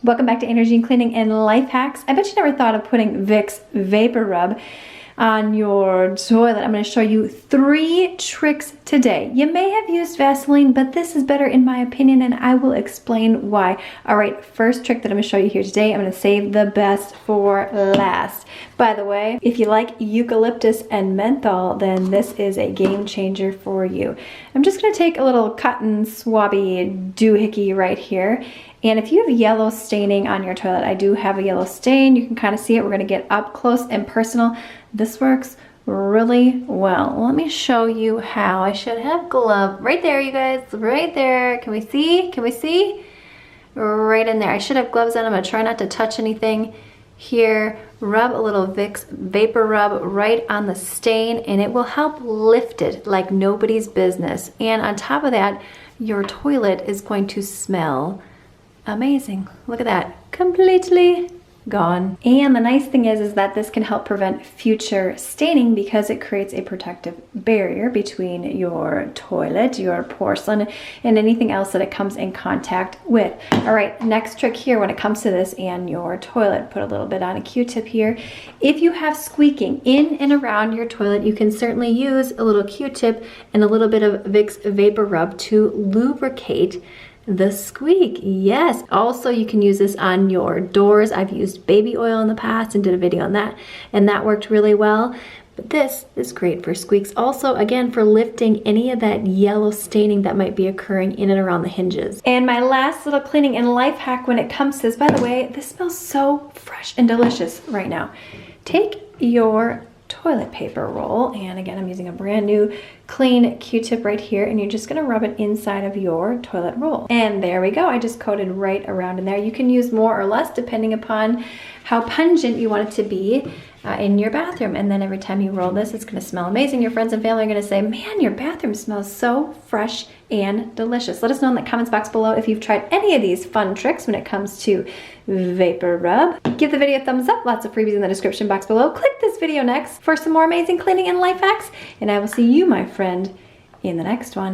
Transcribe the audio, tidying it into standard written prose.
Welcome back to Energy and Cleaning and Life Hacks. I bet you never thought of putting Vicks Vapor Rub on your toilet. I'm going to show you 3 tricks today. You may have used Vaseline, but this is better in my opinion, and I will explain why. All right, first trick that I'm going to show you here today, I'm going to save the best for last. By the way, if you like eucalyptus and menthol, then this is a game changer for you. I'm just going to take a little cotton swabby doohickey right here. And if you have yellow staining on your toilet, I do have a yellow stain. You can kind of see it. We're going to get up close and personal. This works really well. Let me show you how. I should have gloves right there, you guys, right there. Can we see? Can we see? Right in there. I should have gloves on. I'm going to try not to touch anything here. Rub a little Vicks Vapor Rub right on the stain, and it will help lift it like nobody's business. And on top of that, your toilet is going to smell amazing. Look at that, completely gone. And the nice thing is that this can help prevent future staining because it creates a protective barrier between your toilet, your porcelain, and anything else that it comes in contact with. All right, next trick here when it comes to this and your toilet, put a little bit on a Q-tip here. If you have squeaking in and around your toilet, you can certainly use a little Q-tip and a little bit of Vicks Vapor Rub to lubricate the squeak. Yes. Also, you can use this on your doors. I've used baby oil in the past and did a video on that, and that worked really well. But this is great for squeaks. Also, again, for lifting any of that yellow staining that might be occurring in and around the hinges. And my last little cleaning and life hack when it comes to this, by the way, this smells so fresh and delicious right now. Take your toilet paper roll, and again, I'm using a brand new clean Q-tip right here, and you're just gonna rub it inside of your toilet roll. And there we go. I just coated right around in there. You can use more or less depending upon how pungent you want it to be in your bathroom. And then every time you roll this, it's gonna smell amazing. Your friends and family are gonna say, man, your bathroom smells so fresh and delicious. Let us know in the comments box below if you've tried any of these fun tricks when it comes to Vapor Rub. Give the video a thumbs up. Lots of freebies in the description box below. Click this video next for some more amazing cleaning and life hacks, and I will see you, my friend, in the next one.